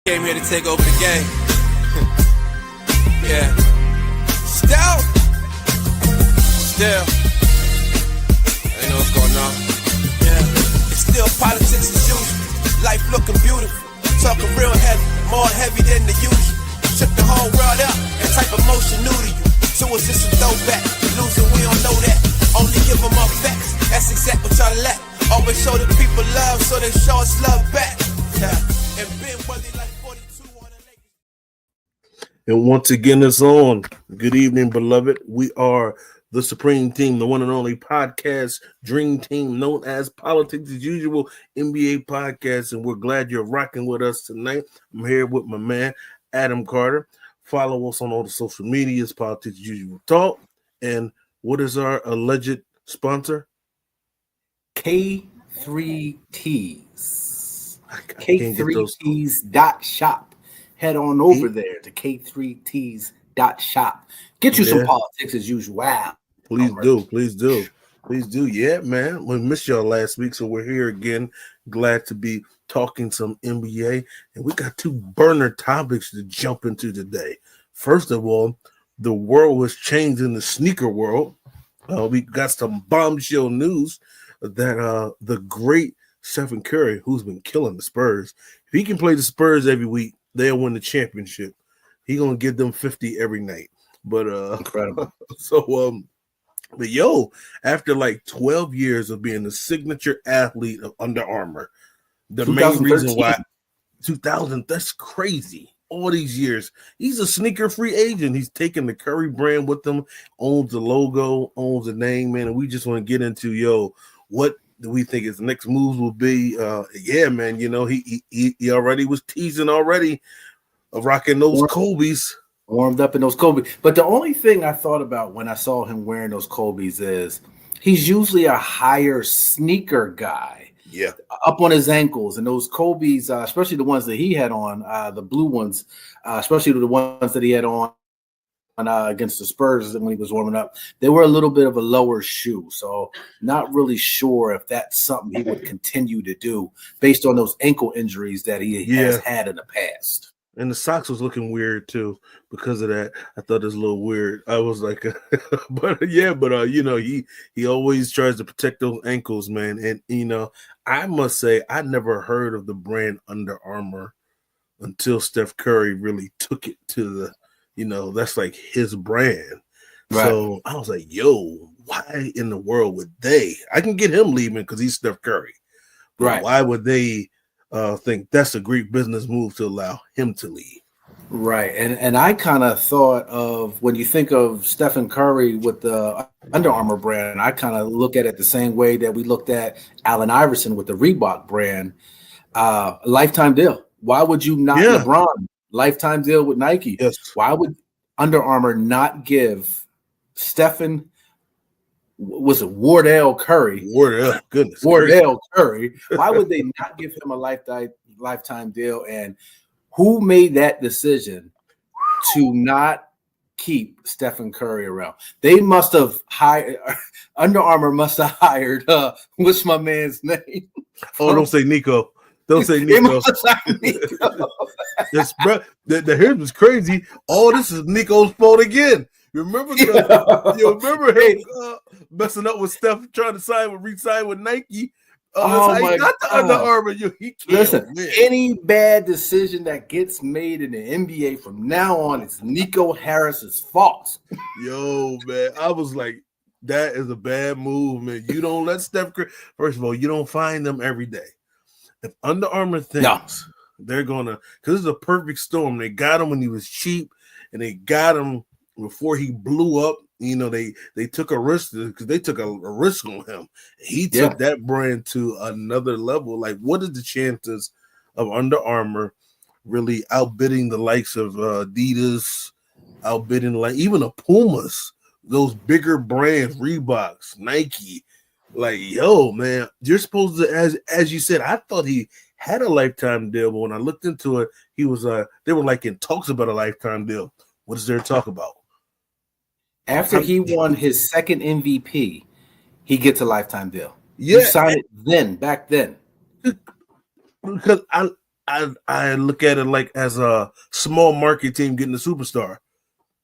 Came here to take over the game. Yeah. Still. I know what's going on. Yeah. It's still politics as usual. Life looking beautiful. Talking real heavy. More heavy than the usual. Took the whole world up. That type of motion new to you. To us it's a throwback. Losing, we don't know that. Only give them up facts. That's exactly what y'all lack. Always show the people love, so they show us love back. Yeah. And Ben Worthy like 42 on the Lakers. And once again, it's on. Good evening, beloved. We are the Supreme Team, the one and only podcast dream team known as Politics as Usual NBA podcast. And we're glad you're rocking with us tonight. I'm here with my man, Adam Carter. Follow us on all the social medias, Politics as Usual Talk. And what is our alleged sponsor? K3Ts. K3Ts.shop. Head on over there to K3Ts.shop. Get you some politics as usual. Wow. Please do. Yeah, man. We missed y'all last week, so we're here again. Glad to be talking some NBA. And we got two burner topics to jump into today. First of all, the world was changed in the sneaker world. We got some bombshell news that the great Steph Curry, who's been killing the Spurs, if he can play the Spurs every week, they'll win the championship. He's gonna give them 50 every night. But incredible. But after like 12 years of being the signature athlete of Under Armour, the main reason why 2000, that's crazy. All these years, he's a sneaker free agent. He's taking the Curry brand with him, owns the logo, owns the name, man. And we just want to get into what do we think his next moves will be? Man, he already was teasing already of rocking those Kobe's. Warmed up in those Kobe. But the only thing I thought about when I saw him wearing those Kobe's is he's usually a higher sneaker guy. Yeah, up on his ankles, and those Kobe's, especially the ones that he had on, the blue ones, especially the ones that he had on against the Spurs when he was warming up, they were a little bit of a lower shoe. So not really sure if that's something he would continue to do based on those ankle injuries that he has had in the past. And the socks was looking weird too because of that. I thought it was a little weird. I was like, he always tries to protect those ankles, man. And I must say, I never heard of the brand Under Armour until Steph Curry really took it to the, that's like his brand. Right. So I was like, why in the world would they? I can get him leaving because he's Steph Curry. But right. Why would they think that's a great business move to allow him to leave? Right. And I kind of thought of when you think of Stephen Curry with the Under Armour brand, I kind of look at it the same way that we looked at Allen Iverson with the Reebok brand. Lifetime deal. Why would you not LeBron? Lifetime deal with Nike. Yes. Why would Under Armour not give Stephen Wardell Curry? Wardell Curry. Why would they not give him a lifetime deal? And who made that decision to not keep Stephen Curry around? They must have hired Under Armour. Must have hired what's my man's name? Oh, don't say Nico. Don't say Nico. The hair was crazy. Oh, this is Nico's fault again. Remember him messing up with Steph trying to re-sign with Nike? That's how he got the Under Armour. He can't listen. win. Any bad decision that gets made in the NBA from now on, it's Nico Harris's fault. Man, I was like, that is a bad move, man. You don't let Steph Curry. First of all, you don't find them every day. If Under Armour thinks they're gonna, because it's a perfect storm. They got him when he was cheap, and they got him before he blew up. They took a risk because they took a risk on him. He took that brand to another level. Like, what is the chances of Under Armour really outbidding the likes of Adidas, outbidding even the Pumas, those bigger brands, Reeboks, Nike? Like, man, you're supposed to, as you said, I thought he had a lifetime deal, but when I looked into it, he was they were like in talks about a lifetime deal. What is there to talk about? After he won his second MVP, he gets a lifetime deal. Yeah, you signed it back then. Because I look at it like as a small market team getting a superstar.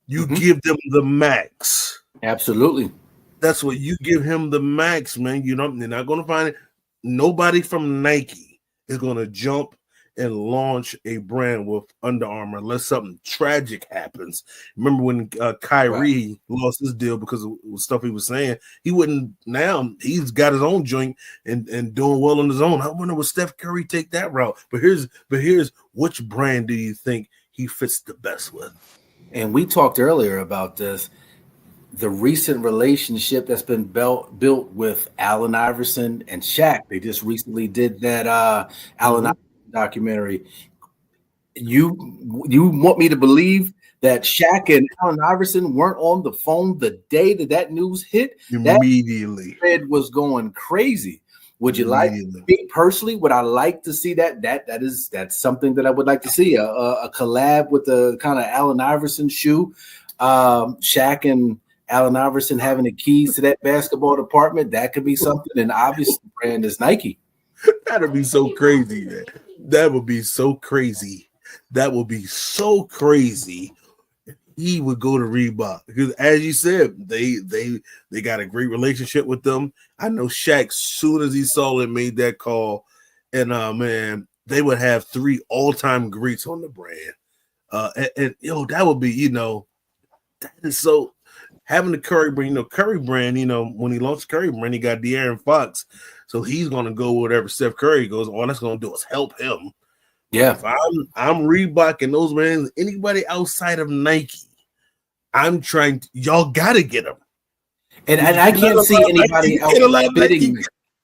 You give them the max. Absolutely. That's what you give him the max, man. You're not going to find it. Nobody from Nike is going to jump and launch a brand with Under Armour unless something tragic happens. Remember when Kyrie lost his deal because of stuff he was saying? He wouldn't. Now he's got his own joint and doing well on his own. I wonder would Steph Curry take that route? But here's which brand do you think he fits the best with? And we talked earlier about this, the recent relationship that's been built with Allen Iverson and Shaq. They just recently did that Allen Iverson documentary. You want me to believe that Shaq and Allen Iverson weren't on the phone the day that news hit? Immediately. That thread was going crazy. Would you like me personally? Would I like to see that? That's something that I would like to see. A collab with the kind of Allen Iverson shoe. Shaq and Allen Iverson having the keys to that basketball department. That could be something. And obviously the brand is Nike. That'd be so crazy, man. That would be so crazy. That would be so crazy. He would go to Reebok because, as you said, they got a great relationship with them. I know Shaq, soon as he saw it, made that call, and man, they would have 3 all-time greats on the brand. And that would be, that is so. Having the Curry brand, Curry brand, when he launched Curry brand, he got De'Aaron Fox, so he's gonna go whatever Steph Curry goes. All that's gonna do is help him. Yeah, if I'm Reebok and those brands, anybody outside of Nike, I'm trying to, y'all gotta get them. And I can't see anybody else bidding.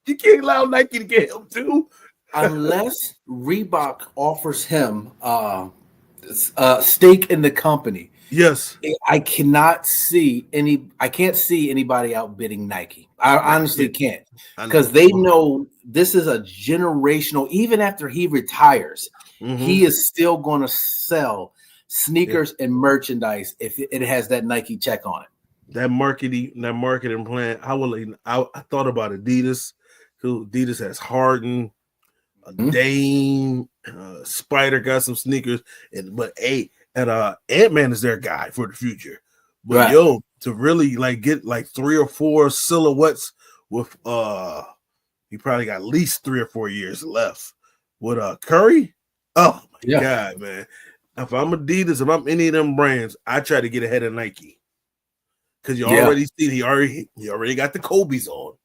You can't allow Nike to get him too. Unless Reebok offers him stake in the company. Yes. I can't see anybody outbidding Nike. I honestly can't. Because they know this is a generational, even after he retires, he is still going to sell sneakers and merchandise if it has that Nike check on it. That marketing plan. I thought about Adidas. Who Adidas has Harden, Dame, Spider got some sneakers, but Ant-Man is their guy for the future. But to really get 3 or 4 silhouettes with he probably got at least 3 or 4 years left with Curry. Oh my God, man! If I'm Adidas, if I'm any of them brands, I try to get ahead of Nike because you already see he already got the Kobe's on,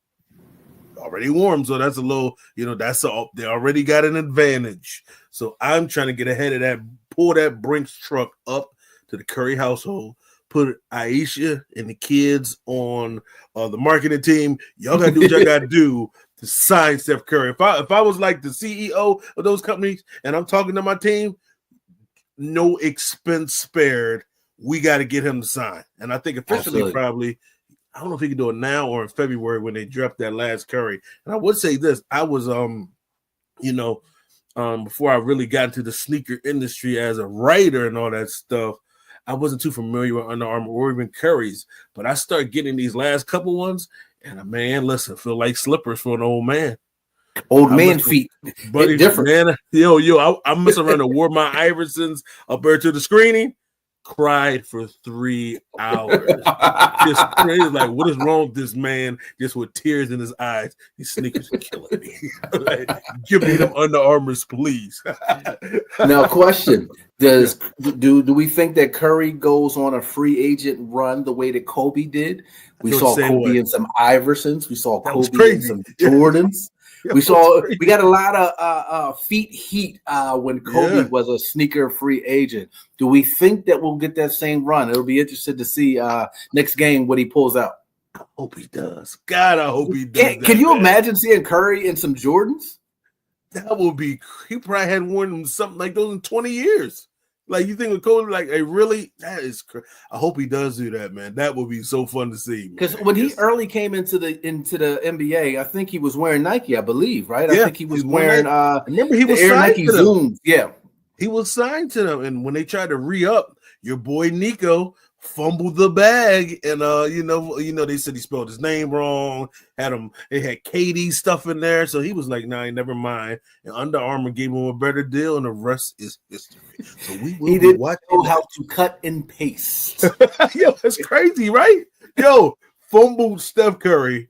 already warm, so that's a little they already got an advantage. So I'm trying to get ahead of that, pull that Brinks truck up to the Curry household, put Aisha and the kids on the marketing team. Y'all gotta do what y'all gotta do to sign Steph Curry. If I was like the CEO of those companies and I'm talking to my team, no expense spared. We got to get him to sign. And I think officially probably, I don't know if he can do it now or in February when they draft that last Curry. And I would say this, I was before I really got into the sneaker industry as a writer and all that stuff, I wasn't too familiar with Under Armour or even Curry's, but I started getting these last couple ones, and man, listen, feel like slippers for an old man. Old man feet, buddy. Different, man. I mess around and wore my Iversons up there to the screening. Cried for 3 hours. Just crazy. Like, what is wrong with this man? Just with tears in his eyes. These sneakers are killing me. Give me them Under Armours, please. Now, question: do we think that Curry goes on a free agent run the way that Kobe did? We saw Kobe in some Iversons. We saw Kobe in some Jordans. We got a lot of feet heat when Kobe was a sneaker free agent. Do we think that we'll get that same run? It'll be interesting to see next game what he pulls out. I hope he does. God, I hope he does. Can you imagine seeing Curry in some Jordans? That would be. He probably hadn't worn something like those in 20 years. Like, you think with Kobe, like, hey, really? That is crazy. I hope he does do that, man. That would be so fun to see. Because when he early came into the NBA, I think he was wearing Nike, I believe, right? I think he was wearing. Remember, he was Air Nike Zooms. Yeah. He was signed to them, and when they tried to re-up, your boy Nico fumbled the bag, and they said he spelled his name wrong. It had KD stuff in there, so he was like, "Nah, never mind." And Under Armour gave him a better deal, and the rest is history. So we will be watching know how to cut and paste. Yo, that's crazy, right? Yo, fumbled Steph Curry.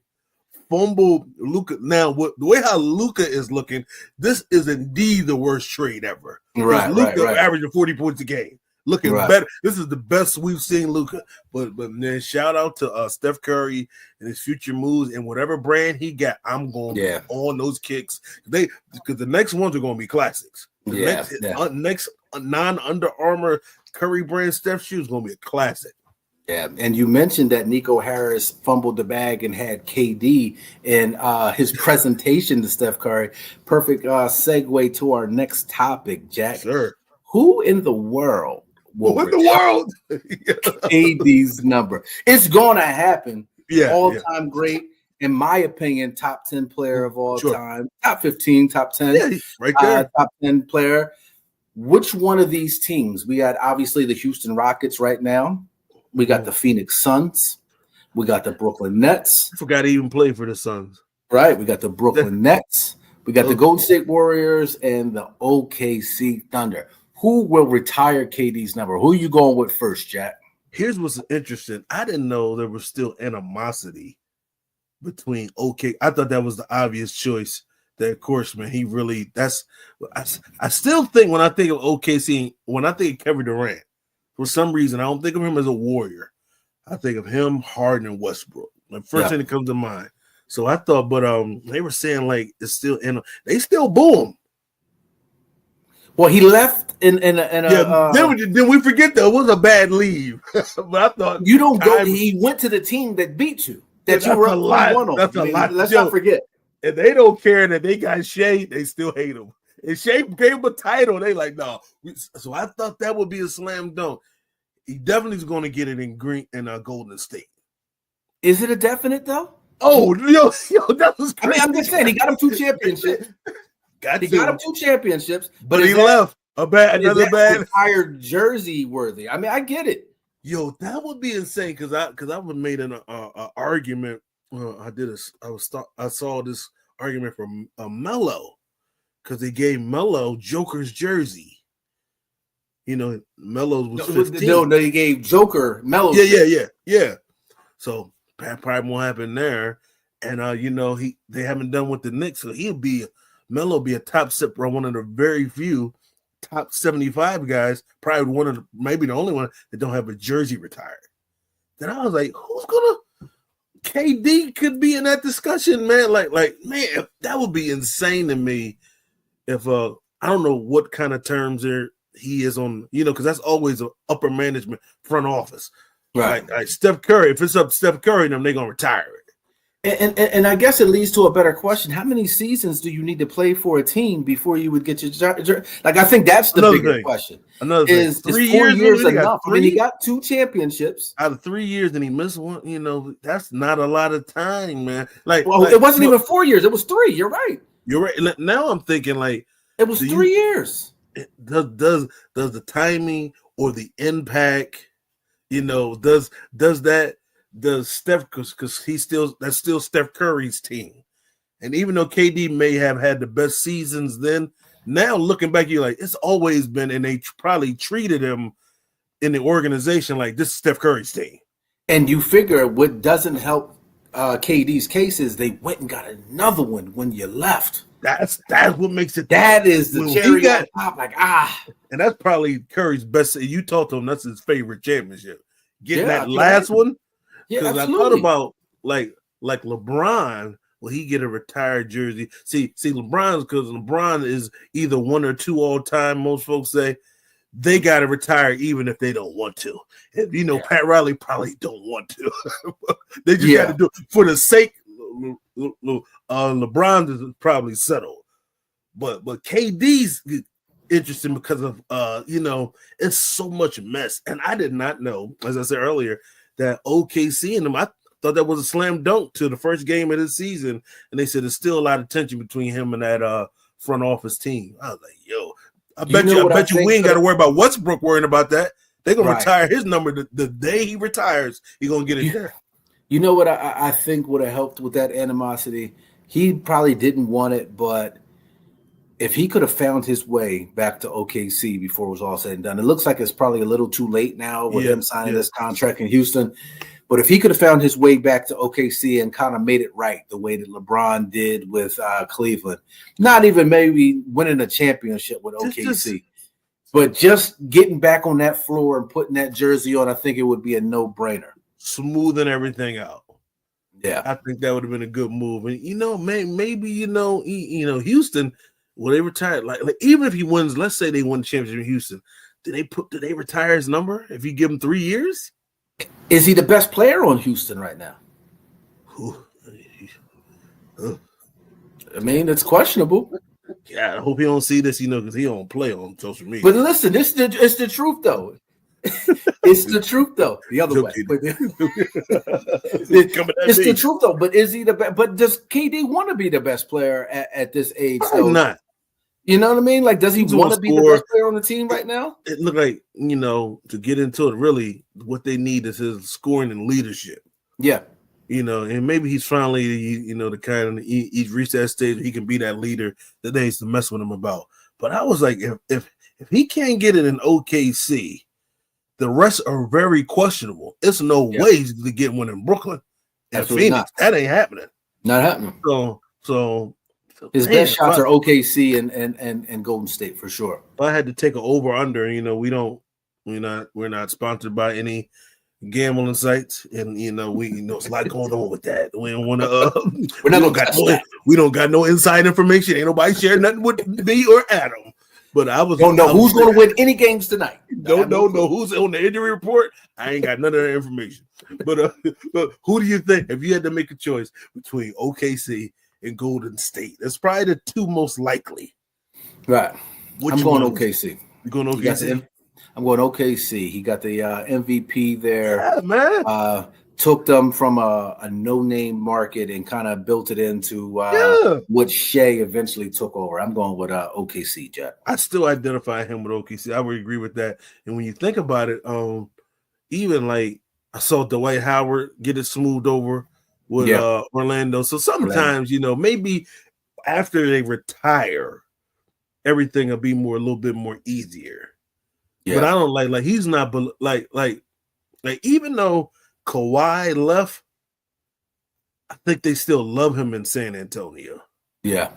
Fumble Luka. Now, the way how Luka is looking, this is indeed the worst trade ever. Right, Luka averaging 40 points a game, looking better. This is the best we've seen Luka. But then shout out to Steph Curry and his future moves and whatever brand he got. I'm going on those kicks because the next ones are going to be classics. Next non-Under Armour Curry brand Steph shoe is going to be a classic. Yeah, and you mentioned that Nico Harris fumbled the bag and had KD in his presentation to Steph Curry. Perfect segue to our next topic, Jack. Sure. Who in the world will KD's number? It's going to happen. All-time great. In my opinion, top 10 player of all time. Top 15, top 10. Yeah, right there. Top 10 player. Which one of these teams? We got obviously the Houston Rockets right now. We got the Phoenix Suns. We got the Brooklyn Nets. I forgot he even played for the Suns. Right. We got the Brooklyn Nets. We got the Golden State Warriors and the OKC Thunder. Who will retire KD's number? Who are you going with first, Jack? Here's what's interesting. I didn't know there was still animosity between OK. I thought that was the obvious choice. That, of course, man, he really – I still think when I think of OKC, when I think of Kevin Durant, for some reason, I don't think of him as a warrior. I think of him, Harden, and Westbrook. The first thing that comes to mind. So I thought, but they were saying like it's still in. They still boom. Well, he left in a. Then we forget that it was a bad leave. But I thought you don't go. He went to the team that beat you. That you were up 1-1 on. That's a lot. Let's not forget. And they don't care that they got Shea. They still hate him. And Shea gave him a title. They like, no. So I thought that would be a slam dunk. He definitely is going to get it in Golden State. Is it a definite though? Oh, yo, that was crazy. I mean, I'm just saying he got him 2 championships. Got him 2 championships, but he left another bad retired jersey worthy. I mean, I get it. Yo, that would be insane because I would made an argument. I saw this argument from Melo because they gave Melo Joker's jersey. You know, Melo was 15. No, they gave Joker Melo. Yeah. So that probably won't happen there. And they haven't done with the Knicks, so Melo be a top stepper, one of the very few top 75 guys, probably maybe the only one that don't have a jersey retired. Then I was like, who's gonna? KD could be in that discussion, man. Like man, that would be insane to me. If I don't know what kind of terms he is on, because that's always an upper management front office, right? Like Steph Curry. If it's up to Steph Curry, then they're gonna retire it. And I guess it leads to a better question. How many seasons do you need to play for a team before you would get your like? I think that's the bigger question. Another thing. Is 4 years enough? I mean, he got 2 championships out of 3 years, and he missed one. That's not a lot of time, man. It wasn't even 4 years; it was 3. You're right. You're right. Now I'm thinking like it was 3 years. Does the timing or the impact? Does Steph, because that's still Steph Curry's team. And even though KD may have had the best seasons then, now looking back, you're like, it's always been, and they probably treated him in the organization like this is Steph Curry's team. And you figure what doesn't help KD's case is they went and got another one when you left. That's what makes it. That is the cherry on top. And that's probably Curry's best. You talked to him, that's his favorite championship. Getting that last one. Because I thought about like LeBron, will he get a retired jersey? See, LeBron is either 1 or 2 all time. Most folks say they got to retire even if they don't want to. And, Pat Riley probably don't want to. They just got to do it for the sake. LeBron is probably settled, but KD's interesting because of it's so much mess, and I did not know, as I said earlier, that OKC and them, I thought that was a slam dunk to the first game of the season. And they said there's still a lot of tension between him and that front office team. I was like, yo, I bet you we ain't got to worry about Westbrook worrying about that. They're gonna retire his number the day he retires. He's gonna get it there. You know what I think would have helped with that animosity? He probably didn't want it, but if he could have found his way back to OKC before it was all said and done, it looks like it's probably a little too late now with him signing this contract in Houston. But if he could have found his way back to OKC and kind of made it right the way that LeBron did with Cleveland, not even maybe winning a championship with OKC, but just getting back on that floor and putting that jersey on, I think it would be a no-brainer. Smoothing everything out. Yeah, I think that would have been a good move. And maybe Houston, will they retire? Like even if he wins, let's say they win the championship in Houston, do they retire his number if you give him 3 years? Is he the best player on Houston right now? I mean, it's questionable. Yeah, I hope he don't see this, because he don't play on social media. But listen, it's the truth, though. It's the truth, though. The other way. It's the truth, though. But is he the best? But does KD want to be the best player at this age? Probably not. You know what I mean? Like, does he want to be the best player on the team right now? It looked like, to get into it, really, what they need is his scoring and leadership. Yeah. And maybe he's finally, the kind of, he's reached that stage where he can be that leader that they used to mess with him about. But I was like, if he can't get it in OKC, the rest are very questionable. It's no way he's going to get one in Brooklyn and Phoenix. Not. That ain't happening. Not happening. So his best shots are OKC and Golden State for sure. If I had to take an over under, we're not sponsored by any gambling sites, and it's a lot going on with that. We don't want to. We don't got no inside information. Ain't nobody sharing nothing with me or Adam. But I don't know who's going to win any games tonight. Don't know who's on the injury report. I ain't got none of that information. But who do you think, if you had to make a choice between OKC and Golden State, that's probably the two most likely? Right. I'm going OKC. You going OKC? I'm going OKC. He got the MVP there. Yeah, man. Took them from a no-name market and kind of built it into what Shea eventually took over. I'm going with OKC, Jack. I still identify him with OKC. I would agree with that. And when you think about it, even like I saw Dwight Howard get it smoothed over with Orlando. So sometimes, maybe after they retire, everything will be a little bit more easier. Yeah. But I don't like he's not like even though Kawhi left, I think they still love him in San Antonio. Yeah.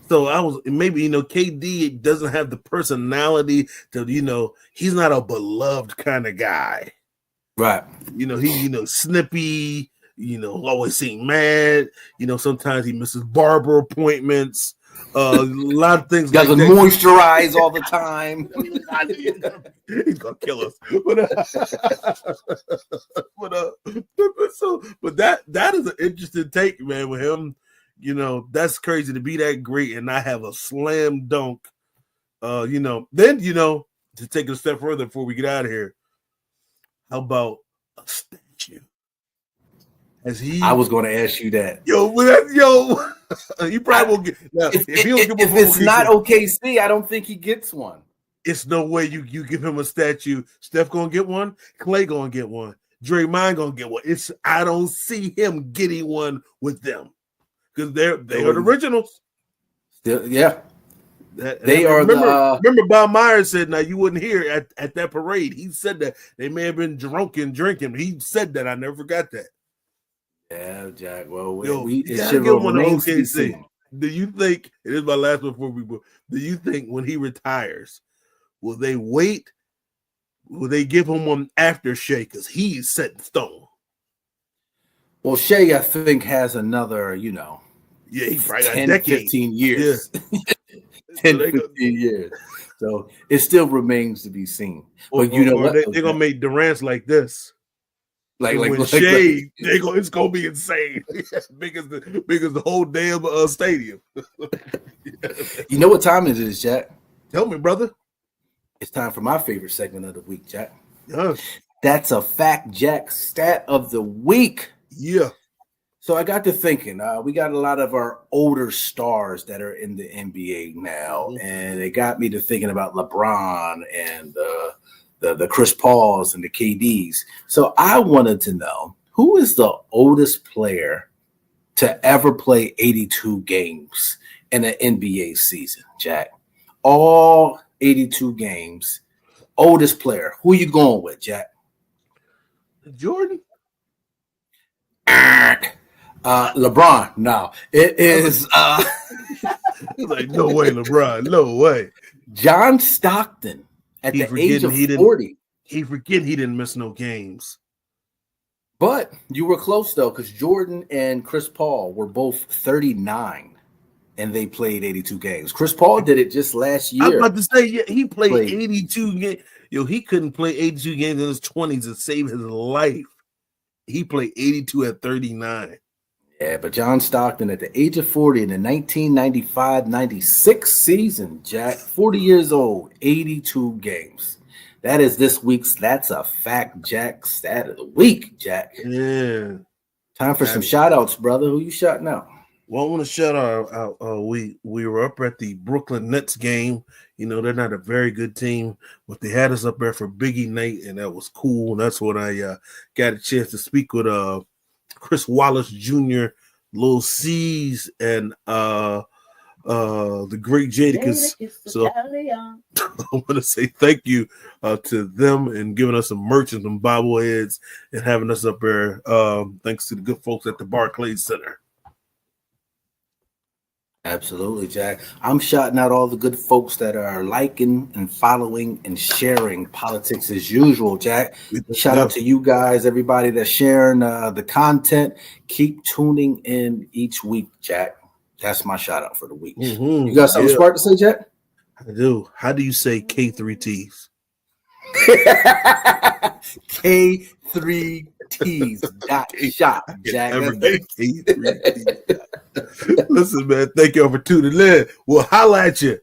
So KD doesn't have the personality to, he's not a beloved kind of guy. Right. He's snippy, always seem mad. Sometimes he misses barber appointments. A lot of things. Doesn't moisturize all the time. He's gonna kill us. But that is an interesting take, man. With him, that's crazy to be that great and not have a slam dunk. Then to take it a step further before we get out of here. How about a statue? I was going to ask you that. You probably won't get. Now, if it's not OKC, I don't think he gets one. It's no way you give him a statue. Steph gonna get one. Clay gonna get one. Draymond gonna get one. I don't see him getting one with them because they are the originals. Still, yeah. Remember, Bob Myers said, "Now you wouldn't hear at that parade." He said that they may have been drunk and drinking. He said that. I never forgot that. Yeah, Jack. Well, it should get one of OKC. Do you think, it is my last one before we go, do you think when he retires, will they wait? Will they give him one after Shea? Because he's set in stone. Well, Shea, I think, has another, he probably 10, got 15 years. Yeah. 10, 15 years. So it still remains to be seen. But what? They're going to make Durant's like this. Like Shea, it's gonna be insane. big as the whole damn stadium. You know what time it is, Jack? Tell me, brother. It's time for my favorite segment of the week, Jack. Yes. That's a fact, Jack. Stat of the week. Yeah. So I got to thinking, we got a lot of our older stars that are in the NBA now, and it got me to thinking about LeBron and the Chris Pauls and the KDs. So I wanted to know, who is the oldest player to ever play 82 games in an NBA season, Jack? All 82 games. Oldest player. Who you going with, Jack? Jordan? LeBron. No, it is. He's like, no way, LeBron. No way. John Stockton at the age of 40. He didn't miss no games. But you were close, though, because Jordan and Chris Paul were both 39, and they played 82 games. Chris Paul did it just last year. I'm about to say, yeah, he played 82 games. Yo, he couldn't play 82 games in his 20s to save his life. He played 82 at 39. Yeah, but John Stockton at the age of 40 in the 1995-96 season, Jack, 40 years old, 82 games. That is this week's That's a Fact, Jack, stat of the week, Jack. Yeah. Time for some shout-outs, brother. Who you shouting out? Well, I want to shout out. We were up at the Brooklyn Nets game. You know, they're not a very good team, but they had us up there for Biggie night, and that was cool. And that's when I got a chance to speak with Chris Wallace Jr., Lil C's, and the great Jadakiss. So I want to say thank you to them and giving us some merch and some bobbleheads and having us up there. Thanks to the good folks at the Barclays Center. Absolutely, Jack. I'm shouting out all the good folks that are liking and following and sharing Politics as Usual, Jack. Shout out to you guys, everybody that's sharing the content. Keep tuning in each week, Jack. That's my shout out for the week. You got something smart to say, Jack? I do. How do you say K3Ts? K3Ts.shop, Jack. Listen, man, thank y'all for tuning in. We'll holla at you.